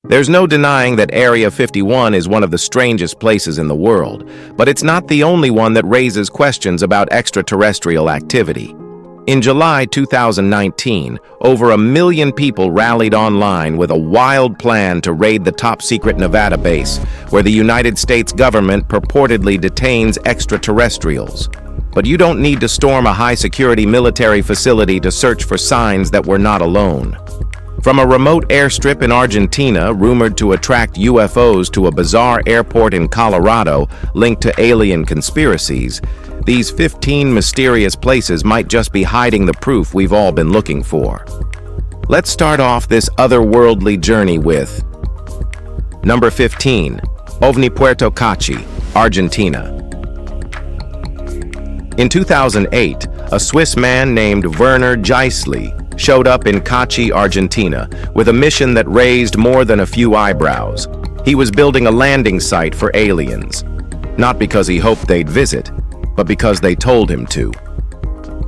There's no denying that Area 51 is one of the strangest places in the world, but it's not the only one that raises questions about extraterrestrial activity. In July 2019, over 1 million people rallied online with a wild plan to raid the top-secret Nevada base, where the United States government purportedly detains extraterrestrials. But you don't need to storm a high-security military facility to search for signs that we're not alone. From a remote airstrip in Argentina rumored to attract UFOs to a bizarre airport in Colorado linked to alien conspiracies, these 15 mysterious places might just be hiding the proof we've all been looking for. Let's start off this otherworldly journey with Number 15, OVNI Puerto Cachi, Argentina. In 2008, a Swiss man named Werner Geissli showed up in Cachi, Argentina, with a mission that raised more than a few eyebrows. He was building a landing site for aliens, not because he hoped they'd visit, but because they told him to.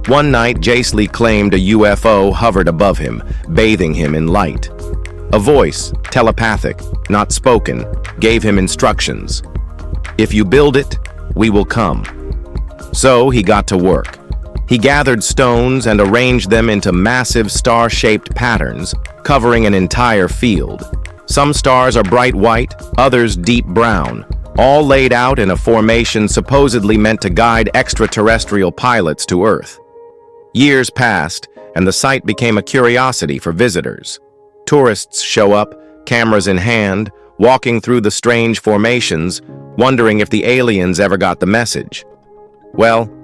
One night, Geissli claimed a UFO hovered above him, bathing him in light. A voice, telepathic, not spoken, gave him instructions. If you build it, we will come. So he got to work. He gathered stones and arranged them into massive star-shaped patterns, covering an entire field. Some stars are bright white, others deep brown, all laid out in a formation supposedly meant to guide extraterrestrial pilots to Earth. Years passed, and the site became a curiosity for visitors. Tourists show up, cameras in hand, walking through the strange formations, wondering if the aliens ever got the message. Well,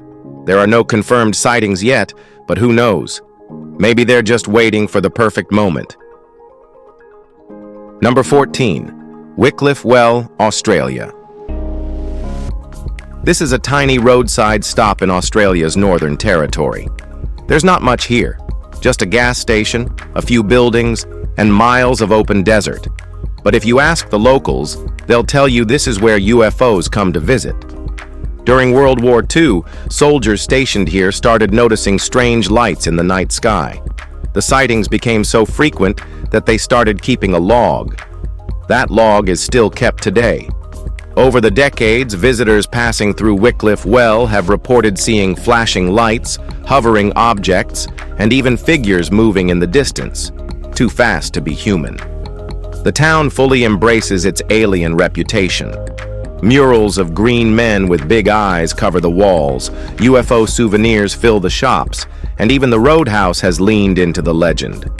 there are no confirmed sightings yet, but who knows? Maybe they're just waiting for the perfect moment. Number 14, Wycliffe Well, Australia. This is a tiny roadside stop in Australia's Northern Territory. There's not much here, just a gas station, a few buildings, and miles of open desert. But if you ask the locals, they'll tell you this is where UFOs come to visit. During World War II, soldiers stationed here started noticing strange lights in the night sky. The sightings became so frequent that they started keeping a log. That log is still kept today. Over the decades, visitors passing through Wycliffe Well have reported seeing flashing lights, hovering objects, and even figures moving in the distance, too fast to be human. The town fully embraces its alien reputation. Murals of green men with big eyes cover the walls, UFO souvenirs fill the shops, and even the roadhouse has leaned into the legend.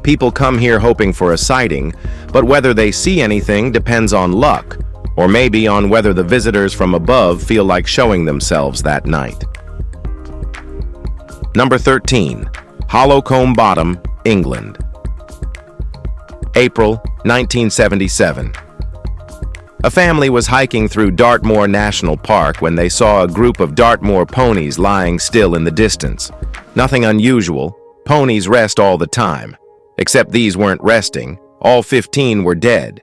People come here hoping for a sighting, but whether they see anything depends on luck, or maybe on whether the visitors from above feel like showing themselves that night. Number 13, Holcombe Bottom, England. April 1977. A family was hiking through Dartmoor National Park when they saw a group of Dartmoor ponies lying still in the distance. Nothing unusual, ponies rest all the time. Except these weren't resting, all 15 were dead.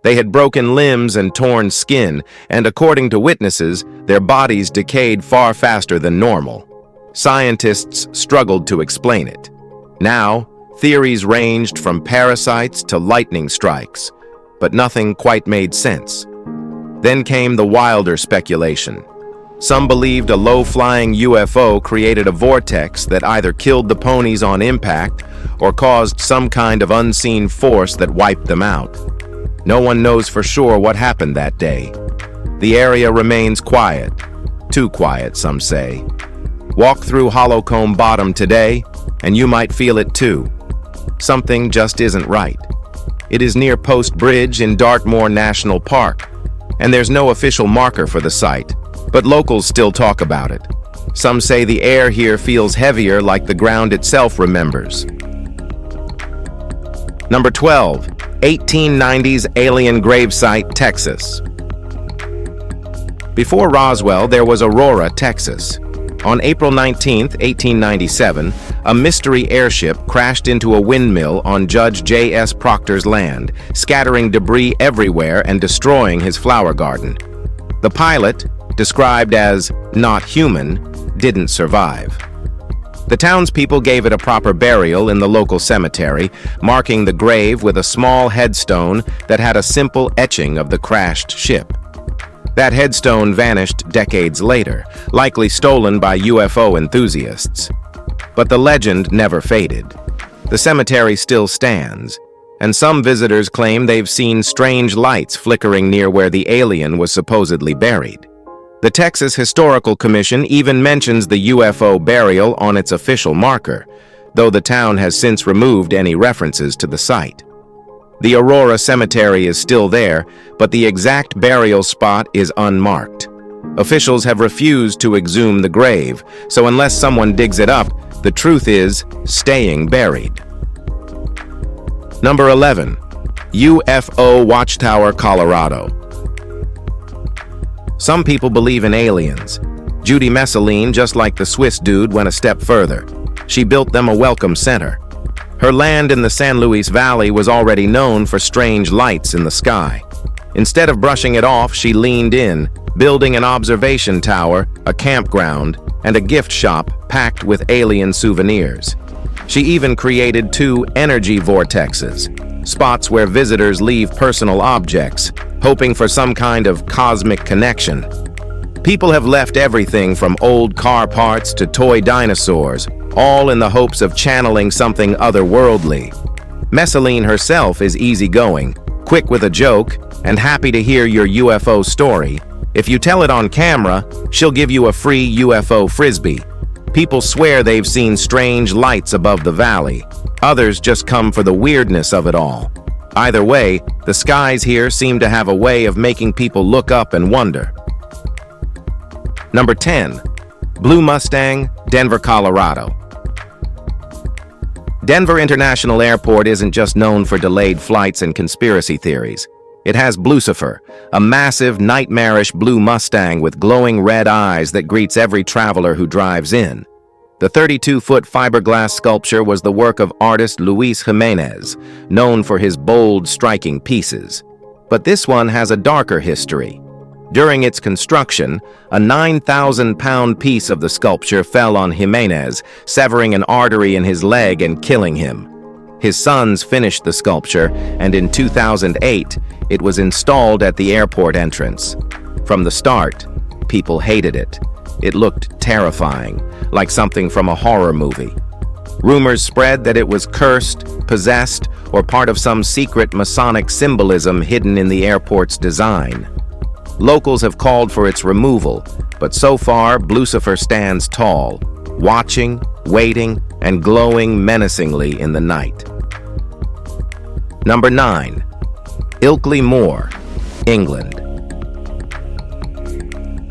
They had broken limbs and torn skin, and according to witnesses, their bodies decayed far faster than normal. Scientists struggled to explain it. Now, theories ranged from parasites to lightning strikes, but nothing quite made sense. Then came the wilder speculation. Some believed a low-flying UFO created a vortex that either killed the ponies on impact or caused some kind of unseen force that wiped them out. No one knows for sure what happened that day. The area remains quiet. Too quiet, some say. Walk through Holcombe Bottom today, and you might feel it too. Something just isn't right. It is near Post Bridge in Dartmoor National Park, and there's no official marker for the site, but locals still talk about it. Some say the air here feels heavier, like the ground itself remembers. Number 12, 1890s alien gravesite, Texas. Before Roswell, there was Aurora, Texas. On April 19, 1897, a mystery airship crashed into a windmill on Judge J.S. Proctor's land, scattering debris everywhere and destroying his flower garden. The pilot, described as not human, didn't survive. The townspeople gave it a proper burial in the local cemetery, marking the grave with a small headstone that had a simple etching of the crashed ship. That headstone vanished decades later, likely stolen by UFO enthusiasts. But the legend never faded. The cemetery still stands, and some visitors claim they've seen strange lights flickering near where the alien was supposedly buried. The Texas Historical Commission even mentions the UFO burial on its official marker, though the town has since removed any references to the site. The Aurora Cemetery is still there, but the exact burial spot is unmarked. Officials have refused to exhume the grave, so unless someone digs it up, the truth is staying buried. Number 11. UFO Watchtower, Colorado. Some people believe in aliens. Judy Messeline, just like the Swiss dude, went a step further. She built them a welcome center. Her land in the San Luis Valley was already known for strange lights in the sky. Instead of brushing it off, she leaned in, building an observation tower, a campground, and a gift shop packed with alien souvenirs. She even created 2 energy vortexes, spots where visitors leave personal objects, hoping for some kind of cosmic connection. People have left everything from old car parts to toy dinosaurs, all in the hopes of channeling something otherworldly. Messeline herself is easygoing, quick with a joke, and happy to hear your UFO story. If you tell it on camera, she'll give you a free UFO frisbee. People swear they've seen strange lights above the valley. Others just come for the weirdness of it all. Either way, the skies here seem to have a way of making people look up and wonder. Number 10. Blue Mustang, Denver, Colorado. Denver International Airport isn't just known for delayed flights and conspiracy theories. It has Blucifer, a massive, nightmarish blue Mustang with glowing red eyes that greets every traveler who drives in. The 32-foot fiberglass sculpture was the work of artist Luis Jimenez, known for his bold, striking pieces. But this one has a darker history. During its construction, a 9,000-pound piece of the sculpture fell on Jimenez, severing an artery in his leg and killing him. His sons finished the sculpture, and in 2008, it was installed at the airport entrance. From the start, people hated it. It looked terrifying, like something from a horror movie. Rumors spread that it was cursed, possessed, or part of some secret Masonic symbolism hidden in the airport's design. Locals have called for its removal, but so far, Blucifer stands tall, watching, waiting, and glowing menacingly in the night. Number 9. Ilkley Moor, England.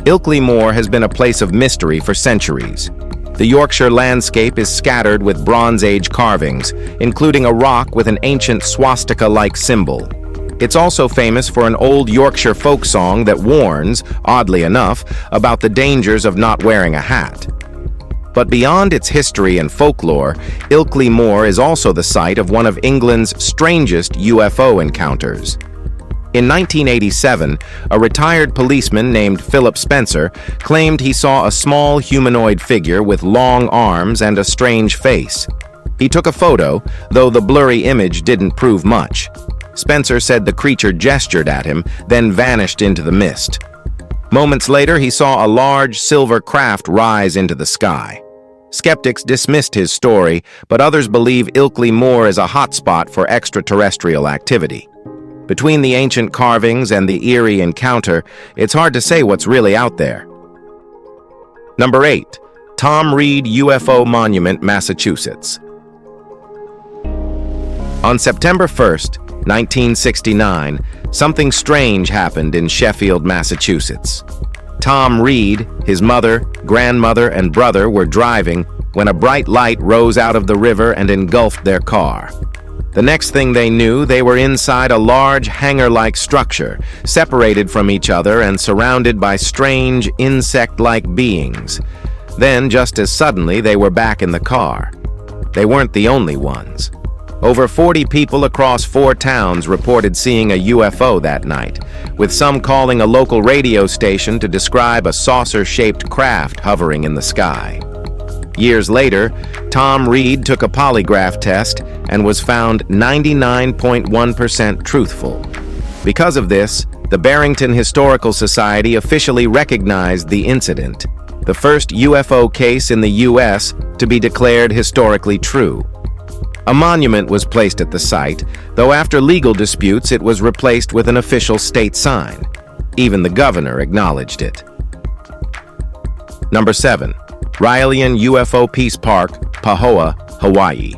Ilkley Moor has been a place of mystery for centuries. The Yorkshire landscape is scattered with Bronze Age carvings, including a rock with an ancient swastika-like symbol. It's also famous for an old Yorkshire folk song that warns, oddly enough, about the dangers of not wearing a hat. But beyond its history and folklore, Ilkley Moor is also the site of one of England's strangest UFO encounters. In 1987, a retired policeman named Philip Spencer claimed he saw a small humanoid figure with long arms and a strange face. He took a photo, though the blurry image didn't prove much. Spencer said the creature gestured at him, then vanished into the mist. Moments later, he saw a large silver craft rise into the sky. Skeptics dismissed his story, but others believe Ilkley Moor is a hotspot for extraterrestrial activity. Between the ancient carvings and the eerie encounter, it's hard to say what's really out there. Number 8. Tom Reed UFO Monument, Massachusetts. On September 1st, 1969, something strange happened in Sheffield, Massachusetts. Tom Reed, his mother, grandmother, and brother were driving when a bright light rose out of the river and engulfed their car. The next thing they knew, they were inside a large hangar-like structure, separated from each other and surrounded by strange insect-like beings. Then, just as suddenly, they were back in the car. They weren't the only ones. Over 40 people across 4 towns reported seeing a UFO that night, with some calling a local radio station to describe a saucer-shaped craft hovering in the sky. Years later, Tom Reed took a polygraph test and was found 99.1% truthful. Because of this, the Barrington Historical Society officially recognized the incident, the first UFO case in the U.S. to be declared historically true. A monument was placed at the site, though after legal disputes it was replaced with an official state sign. Even the governor acknowledged it. Number 7. Raelian UFO Peace Park, Pahoa, Hawaii.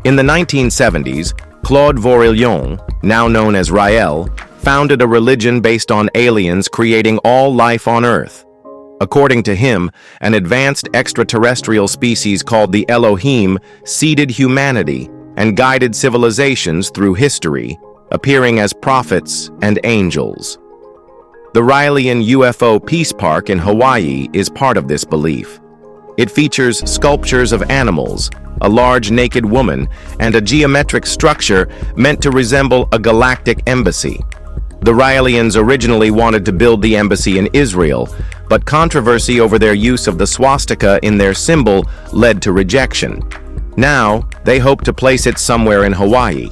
In the 1970s, Claude Vorilhon, now known as Rael, founded a religion based on aliens creating all life on Earth. According to him, an advanced extraterrestrial species called the Elohim seeded humanity and guided civilizations through history, appearing as prophets and angels. The Raelian UFO Peace Park in Hawaii is part of this belief. It features sculptures of animals, a large naked woman, and a geometric structure meant to resemble a galactic embassy. The Raelians originally wanted to build the embassy in Israel, but controversy over their use of the swastika in their symbol led to rejection. Now, they hope to place it somewhere in Hawaii.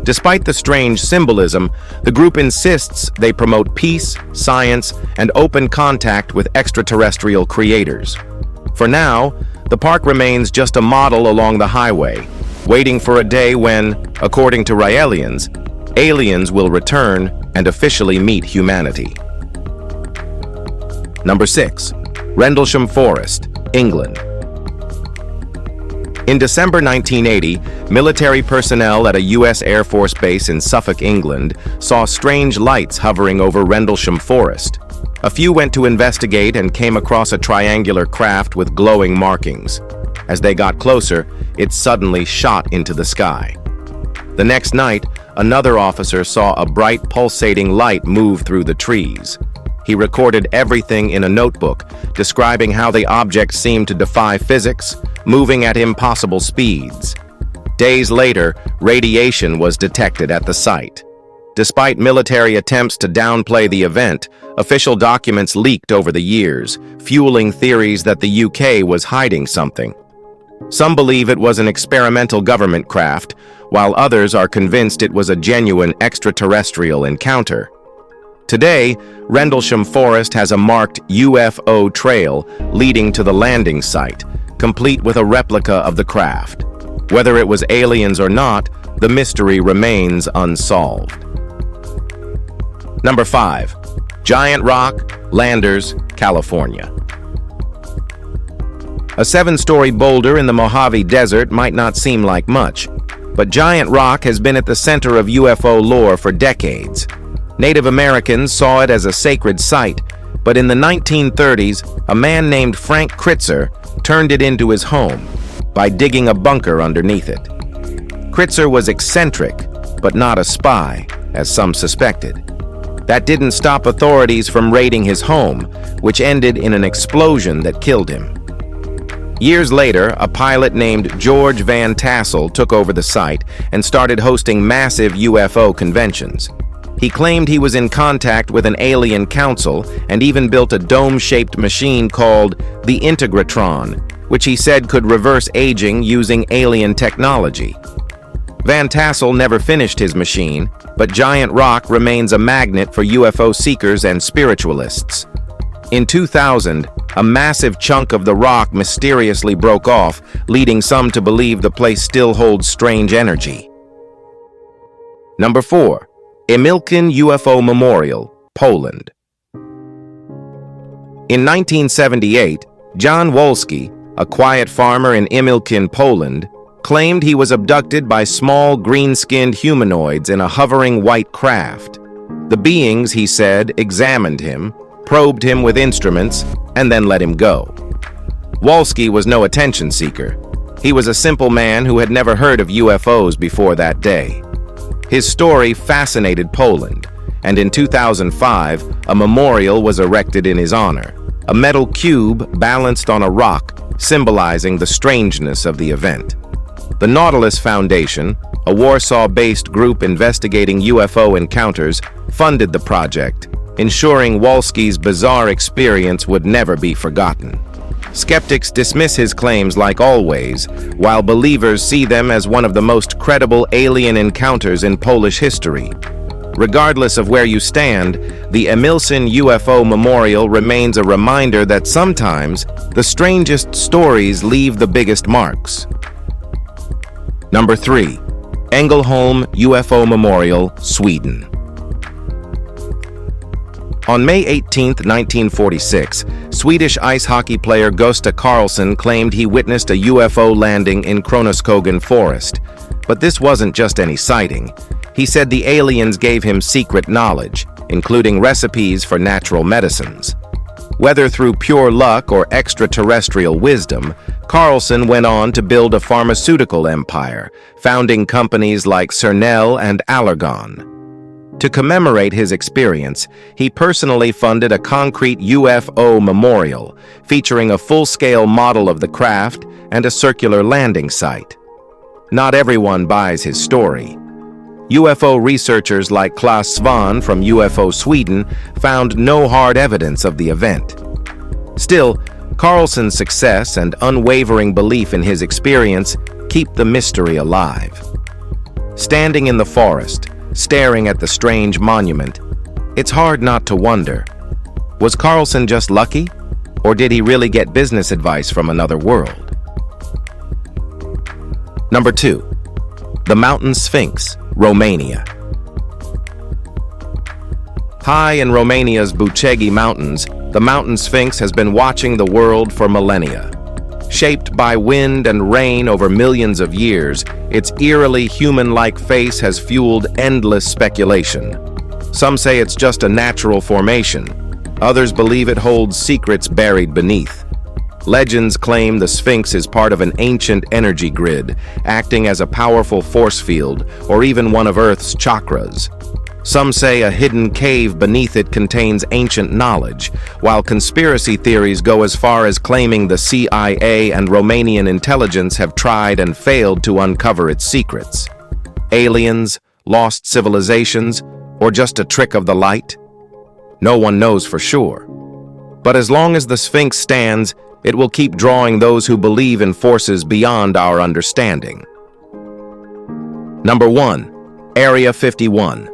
Despite the strange symbolism, the group insists they promote peace, science, and open contact with extraterrestrial creators. For now, the park remains just a model along the highway, waiting for a day when, according to Raelians, aliens will return and officially meet humanity. Number 6. Rendlesham Forest, England. In December 1980, military personnel at a U.S. Air Force base in Suffolk, England, saw strange lights hovering over Rendlesham Forest. A few went to investigate and came across a triangular craft with glowing markings. As they got closer, it suddenly shot into the sky. The next night, another officer saw a bright pulsating light move through the trees. He recorded everything in a notebook, describing how the object seemed to defy physics, moving at impossible speeds. Days later, radiation was detected at the site. Despite military attempts to downplay the event, official documents leaked over the years, fueling theories that the UK was hiding something. Some believe it was an experimental government craft, while others are convinced it was a genuine extraterrestrial encounter. Today, Rendlesham Forest has a marked UFO trail leading to the landing site, complete with a replica of the craft. Whether it was aliens or not, the mystery remains unsolved. Number 5. Giant Rock, Landers, California. A 7-story boulder in the Mojave Desert might not seem like much, but Giant Rock has been at the center of UFO lore for decades. Native Americans saw it as a sacred site, but in the 1930s, a man named Frank Kritzer turned it into his home by digging a bunker underneath it. Kritzer was eccentric, but not a spy, as some suspected. That didn't stop authorities from raiding his home, which ended in an explosion that killed him. Years later, a pilot named George Van Tassel took over the site and started hosting massive UFO conventions. He claimed he was in contact with an alien council and even built a dome-shaped machine called the Integratron, which he said could reverse aging using alien technology. Van Tassel never finished his machine, but Giant Rock remains a magnet for UFO seekers and spiritualists. In 2000, a massive chunk of the rock mysteriously broke off, leading some to believe the place still holds strange energy. Number 4. Emilkin UFO Memorial, Poland. In 1978, John Wolski, a quiet farmer in Emilkin, Poland, claimed he was abducted by small green-skinned humanoids in a hovering white craft. The beings, he said, examined him, probed him with instruments, and then let him go. Wolski was no attention seeker. He was a simple man who had never heard of UFOs before that day. His story fascinated Poland, and in 2005, a memorial was erected in his honor, a metal cube balanced on a rock, symbolizing the strangeness of the event. The Nautilus Foundation, a Warsaw-based group investigating UFO encounters, funded the project, ensuring Wolski's bizarre experience would never be forgotten. Skeptics dismiss his claims like always, while believers see them as one of the most credible alien encounters in Polish history. Regardless of where you stand, the Emilsyn UFO Memorial remains a reminder that sometimes the strangest stories leave the biggest marks. Number 3. Ängelholm UFO Memorial, Sweden. On May 18, 1946, Swedish ice hockey player Gösta Karlsson claimed he witnessed a UFO landing in Kronoskogen forest. But this wasn't just any sighting. He said the aliens gave him secret knowledge, including recipes for natural medicines. Whether through pure luck or extraterrestrial wisdom, Karlsson went on to build a pharmaceutical empire, founding companies like Cernel and Allergon. To commemorate his experience, he personally funded a concrete UFO memorial, featuring a full-scale model of the craft and a circular landing site. Not everyone buys his story. UFO researchers like Claes Svan from UFO Sweden found no hard evidence of the event. Still, Karlsson's success and unwavering belief in his experience keep the mystery alive. Standing in the forest, staring at the strange monument, it's hard not to wonder, was Karlsson just lucky, or did he really get business advice from another world? Number 2. The Mountain Sphinx, Romania. High in Romania's Bucegi Mountains, the Mountain Sphinx has been watching the world for millennia. Shaped by wind and rain over millions of years, its eerily human-like face has fueled endless speculation. Some say it's just a natural formation. Others believe it holds secrets buried beneath. Legends claim the Sphinx is part of an ancient energy grid, acting as a powerful force field, or even one of Earth's chakras. Some say a hidden cave beneath it contains ancient knowledge, while conspiracy theories go as far as claiming the CIA and Romanian intelligence have tried and failed to uncover its secrets. Aliens, lost civilizations, or just a trick of the light? No one knows for sure. But as long as the Sphinx stands, it will keep drawing those who believe in forces beyond our understanding. Number 1. Area 51.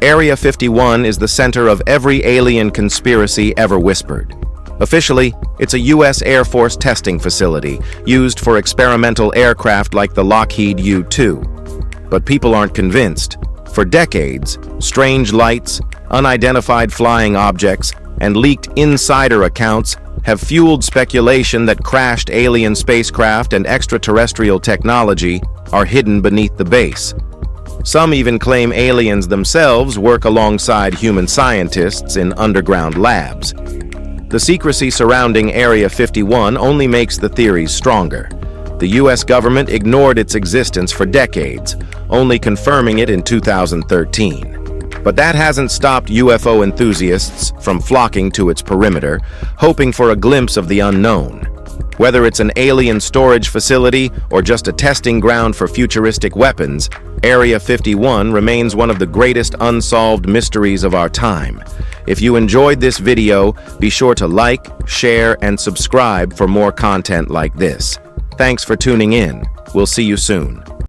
Area 51 is the center of every alien conspiracy ever whispered. Officially, it's a U.S. Air Force testing facility used for experimental aircraft like the Lockheed U-2. But people aren't convinced. For decades, strange lights, unidentified flying objects, and leaked insider accounts have fueled speculation that crashed alien spacecraft and extraterrestrial technology are hidden beneath the base. Some even claim aliens themselves work alongside human scientists in underground labs. The secrecy surrounding Area 51 only makes the theories stronger. The U.S. government ignored its existence for decades, only confirming it in 2013. But that hasn't stopped UFO enthusiasts from flocking to its perimeter, hoping for a glimpse of the unknown. Whether it's an alien storage facility or just a testing ground for futuristic weapons, Area 51 remains one of the greatest unsolved mysteries of our time. If you enjoyed this video, be sure to like, share, and subscribe for more content like this. Thanks for tuning in. We'll see you soon.